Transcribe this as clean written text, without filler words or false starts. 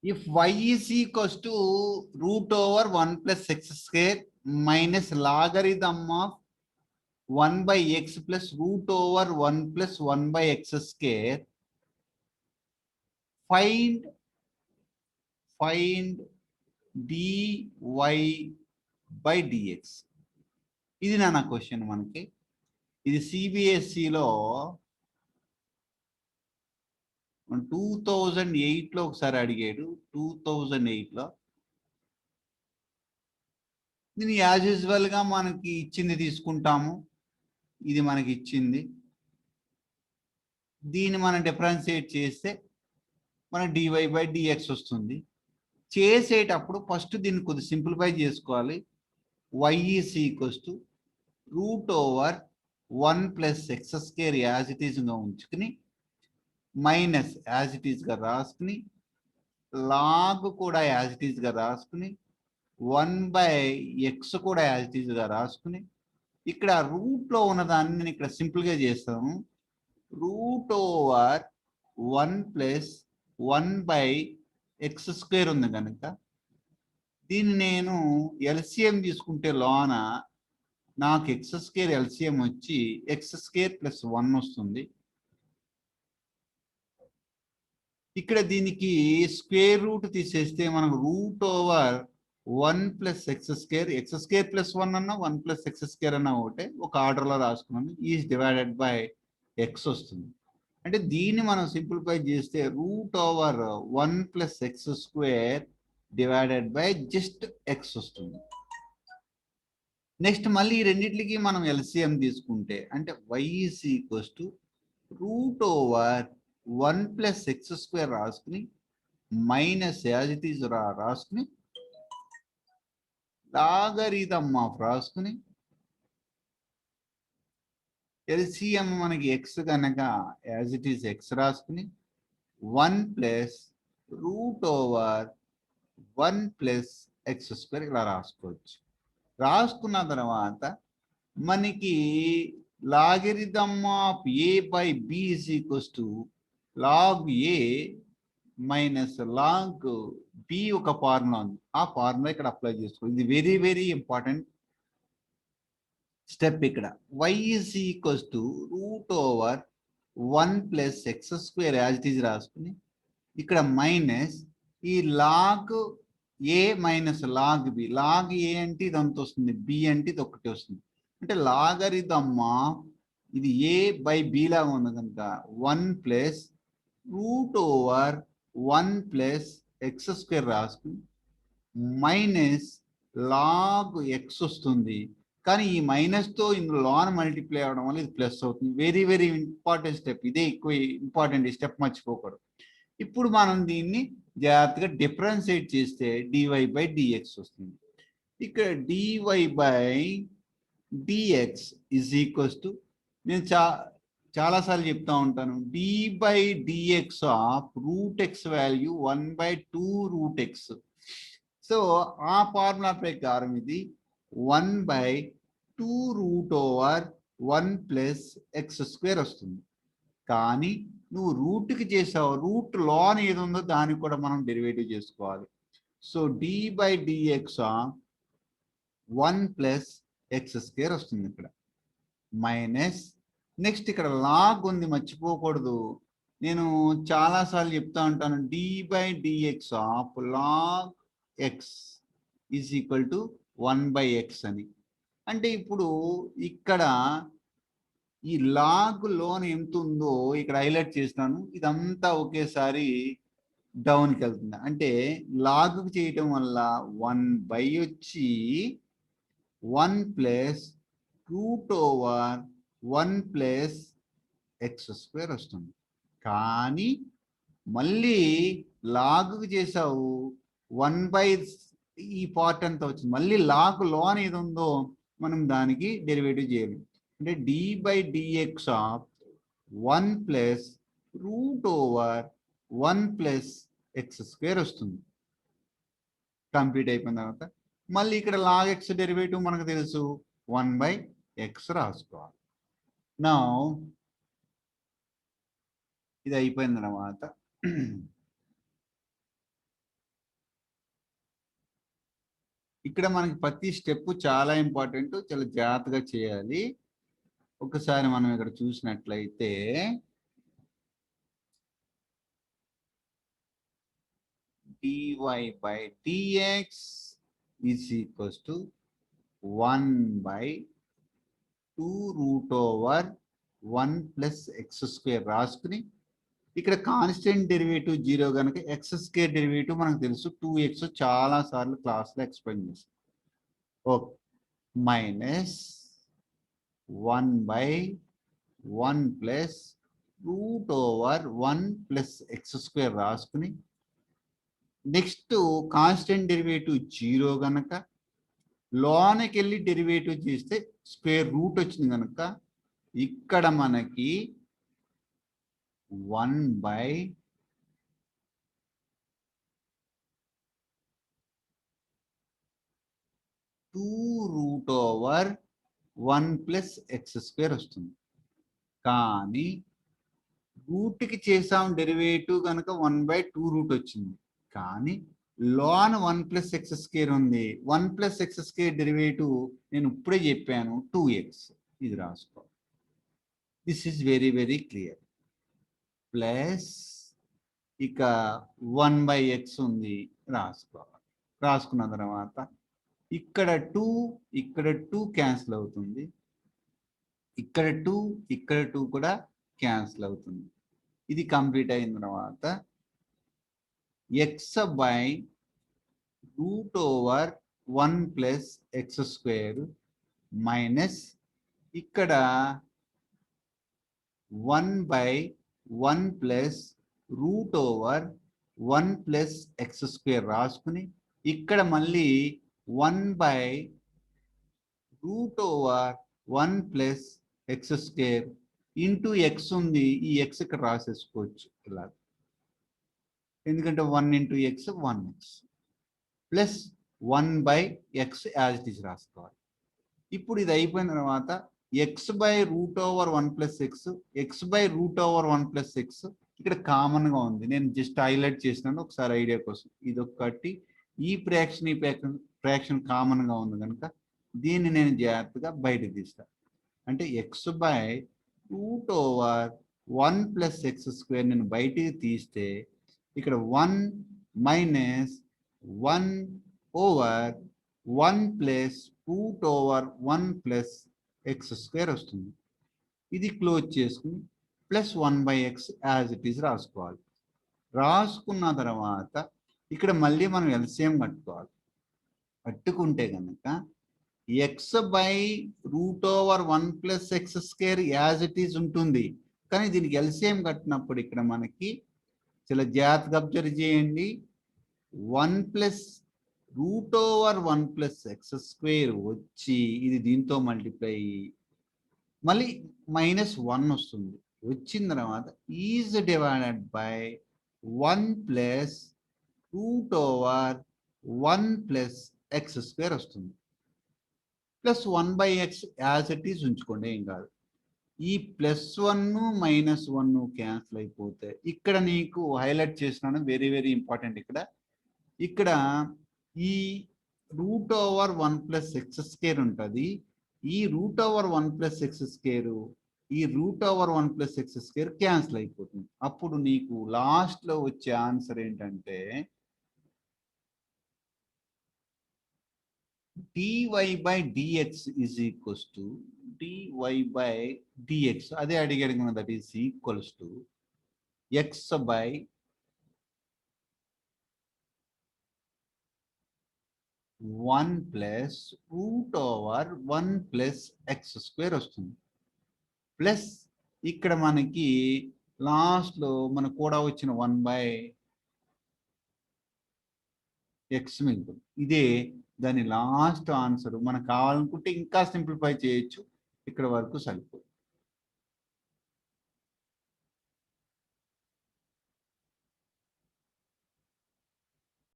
If y is equals to root over 1 plus x square minus logarithm of 1 by x plus root over 1 plus 1 by x square, find dy by dx. ఇది నా question. మనకి ఇది సిబిఎస్ఈలో 2008లో ఒకసారి అడిగాడు. 2008లో దీన్ని as usual గా మనకి ఇచ్చింది తీసుకుంటాము. ఇది మనకి ఇచ్చింది, దీన్ని మనం డిఫరెన్షియేట్ చేస్తే మన డివై బై డిఎక్స్ వస్తుంది. చేసేటప్పుడు ఫస్ట్ దీన్ని కొద్దిగా సింప్లిఫై చేసుకోవాలి. Y is equals to root over 1 plus x square as it ఈస్గా ఉంచుకుని మైనస్ యాజ్ ఇట్ ఈస్గా రాసుకుని లాగ్ కూడా యాజ్ ఇట్ ఈస్గా రాసుకుని 1 బై ఎక్స్ కూడా యాజ్ ఇట్ ఈస్గా రాసుకుని ఇక్కడ రూట్లో ఉన్నదాన్ని నేను ఇక్కడ సింపుల్గా చేస్తాను. Route over 1 plus 1 by X square ఉంది కనుక దీన్ని నేను ఎల్సిఎం తీసుకుంటే లోన నాకు ఎక్స్ స్క్వేర్ ఎల్సిఎం వచ్చి ఎక్స్ స్క్వేర్ ప్లస్ 1 వస్తుంది. ఇక్కడ దీనికి స్క్వేర్ రూట్ తీసేస్తే మనకు route over 1 plus x square plus 1 అన్న 1 ప్లస్ ఎక్స్ స్క్వేర్ అన్న ఒకటే, ఒక ఆర్డర్లో రాసుకున్నాను. ఈజ్ డివైడెడ్ బై ఎక్స్ వస్తుంది. అంటే దీన్ని మనం సింప్లిఫై చేస్తే root over 1 plus x square divided by just x వస్తుంది. నెక్స్ట్ మళ్ళీ ఈ రెండింటికి మనం ఎల్సిఎం తీసుకుంటే అంటే y is equals to root over 1 plus x square రాసుకుని మైనస్ యాజ్ ఇట్ ఈజ్ రాసుకుని లాగరిథమ్ ఆఫ్ రాసుకుని ఎల్సిఎం మనకి ఎక్స్ కనుక యాజ్ ఇట్ ఈజ్ ఎక్స్ రాసుకుని 1 plus root over 1 plus x square ఇలా రాసుకోవచ్చు. రాసుకున్న తర్వాత మనకి logarithm of a by b is equals to log a minus log b ఒక ఫార్ములా ఉంది. ఆ ఫార్ములా ఇక్కడ అప్లై చేసుకోవాలి. ఇది వెరీ వెరీ ఇంపార్టెంట్ స్టెప్. ఇక్కడ y is equals to root over 1 plus x square as it is రాసుకుని ఇక్కడ minus ఈ log a minus log b. Log a అంటే ఇది అంత వస్తుంది, బి అంటే ఇది ఒకటి వస్తుంది. అంటే లాగరిథమ్ ఇది ఏ బై బి లాగా ఉంది కనుక 1 plus root over 1 plus x square రాసుకుని మైనస్ లాగ్ ఎక్స్ వస్తుంది. కానీ ఈ మైనస్తో ఇందులో లాన్ మల్టిప్లై అవడం వల్ల ఇది ప్లస్ అవుతుంది. Very very important step. ఇదే ఎక్కువ ఇంపార్టెంట్, ఈ స్టెప్ మర్చిపోకూడదు. ఇప్పుడు మనం దీన్ని జాగ్రత్తగా డిఫరెన్షియేట్ చేస్తే డివై బై డిఎక్స్ వస్తుంది. ఇక్కడ dy by dx is equals to, నేను చాలాసార్లు చెప్తా ఉంటాను, d by dx of root x value 1 by 2 root x. So ఆ ఫార్ములా ప్రకారం ఇది 1 by 2 root over 1 plus x square వస్తుంది. కానీ నువ్వు రూట్కి చేసావు, రూట్ లాన్ ఏది ఉందో దానికి కూడా మనం డెరివేటివ్ చేసుకోవాలి. So d by dx 1 plus x square వస్తుంది ఇక్కడ మైనస్. నెక్స్ట్ ఇక్కడ లాగ్ ఉంది, మర్చిపోకూడదు. నేను చాలాసార్లు చెప్తా ఉంటాను, d by dx of log x is equal to 1 by x అని. అంటే ఇప్పుడు ఇక్కడ ఈ లాగ్ లోన్ ఎంత ఉందో ఇక్కడ హైలైట్ చేస్తాను. ఇదంతా ఒకేసారి డౌన్కి వెళ్తుంది. అంటే లాగ్ చేయటం వల్ల 1 బై వచ్చి 1 plus root over 1 plus x square వస్తుంది. కానీ మళ్ళీ లాగ్ చేసావు 1 బై ఈ పార్ట్ అంతా వచ్చింది. మళ్ళీ లాగ్ లోన్ ఏది ఉందో మనం దానికి డెరివేటివ్ చేయాలి. అంటే d by dx of 1 plus root over 1 plus x square వస్తుంది. కంప్లీట్ అయిపోయిన తర్వాత మళ్ళీ ఇక్కడ లాగ్ ఎక్స్ డెరివేటివ్ మనకు తెలుసు, 1 బై ఎక్స్ రాసుకోవాలి. నా ఇది అయిపోయిన తర్వాత ఇక్కడ మనకి ప్రతి స్టెప్ చాలా ఇంపార్టెంట్, చాలా జాగ్రత్తగా చేయాలి. ఒకసారి మనం ఇక్కడ చూసినట్లయితే dy by dx is equals to 1 by 2 root over 1 plus x square రాసుకుని ఇక్కడ కాన్స్టెంట్ డెరివేటివ్ 0 కనుక ఎక్స్ స్క్వేర్ డెరివేటివ్ మనకు తెలుసు 2x చాలా సార్లు క్లాస్లో ఎక్స్ప్లెయిన్ చేస్తాం. Okay, minus 1 by 1 plus root over 1 plus x square రాసుకుని నెక్స్ట్ కాన్స్టెంట్ డెరివేటివ్ 0 కనుక లోనికి వెళ్ళి డెరివేటివ్ చేస్తే స్క్వేర్ రూట్ వచ్చింది కనుక ఇక్కడ మనకి 1 by 2 root over 1 plus x square వస్తుంది. కానీ రూట్కి చేసాం డెరివేటివ్ కనుక 1 by 2 రూట్ వచ్చింది. కానీ లోన్ 1 ప్లస్ ఎక్స్ స్క్వేర్ ఉంది. 1 ప్లస్ ఎక్స్ స్క్వేర్ డెరివేటివ్ నేను ఇప్పుడే చెప్పాను 2x. ఇది రాసుకో. This is very very clear. Plus ఇక 1 by x ఉంది, రాసుకోవాలి. రాసుకున్న తర్వాత ఇక్కడ 2 క్యాన్సిల్ అవుతుంది, ఇక్కడ 2 కూడా క్యాన్సిల్ అవుతుంది. ఇది కంప్లీట్ అయిన తర్వాత x by route over 1 plus x square minus ఇక్కడ 1 by 1 plus root over 1 plus x square రాసుకుని ఇక్కడ మళ్ళీ 1 by route over 1 plus x square into X ఉంది, ఈ ఎక్స్ ఇక్కడ రాసేసుకోవచ్చు ఇలా, ఎందుకంటే 1 into x 1x plus 1 by x as it is రాసుకోవాలి. ఇప్పుడు ఇది అయిపోయిన తర్వాత X by root over 1 plus X, X by root over 1 plus X ఇక్కడ కామన్గా ఉంది. నేను జస్ట్ హైలైట్ చేసినాను ఒకసారి ఐడియా కోసం. ఇది ఒకటి, ఈ ఫ్రాక్షన్ కామన్గా ఉంది కనుక దీన్ని నేను జాగ్రత్తగా బయటకు తీస్తాను. అంటే X by root over 1 plus x square నేను బయటికి తీస్తే ఇక్కడ 1 minus 1 over 1 plus root over 1 plus x square వస్తుంది. ఇది క్లోజ్ చేసుకుని plus 1 by x as it is రాసుకోవాలి. రాసుకున్న తర్వాత ఇక్కడ మళ్ళీ మనం ఎల్సిఎం కట్టుకోవాలి. కట్టుకుంటే కనుక X by root over 1 plus x square as it is ఉంటుంది. కానీ దీనికి ఎల్సిఎం కట్టినప్పుడు ఇక్కడ మనకి చాలా జాగ్రత్తగా అబ్జర్వ్ చేయండి, 1 plus root over 1 plus x square వచ్చి ఇది దీంతో మల్టిప్లై మళ్ళీ -1 వస్తుంది. వచ్చిన తర్వాత is divided by 1 plus root over 1 plus x square వస్తుంది. Plus 1 by x as it is ఉంచుకోండి, ఏం కాదు. ఈ +1 -1 క్యాన్సిల్ అయిపోతే ఇక్కడ నీకు హైలైట్ చేసినాను, వెరీ వెరీ ఇంపార్టెంట్. ఇక్కడ ఈ root over 1 plus x square ఉంటుంది. ఈ root over 1 plus x square ఈ root over 1 plus x square cancel అయిపోతుంది. అప్పుడు నీకు లాస్ట్లో వచ్చే ఆన్సర్ ఏంటంటే dy by dx is equals to dy by dx. అదే అడిగాడు కదా, that is equals to x by one plus root over 1 plus x square వస్తుంది. ప్లస్ ఇక్కడ మనకి లాస్ట్లో మనకు కూడా వచ్చిన 1 by x మిగులుతుంది. ఇదే దాని లాస్ట్ ఆన్సర్. మనకు కావాలనుకుంటే ఇంకా సింప్లిఫై చేయొచ్చు, ఇక్కడ వరకు సరిపోతుంది.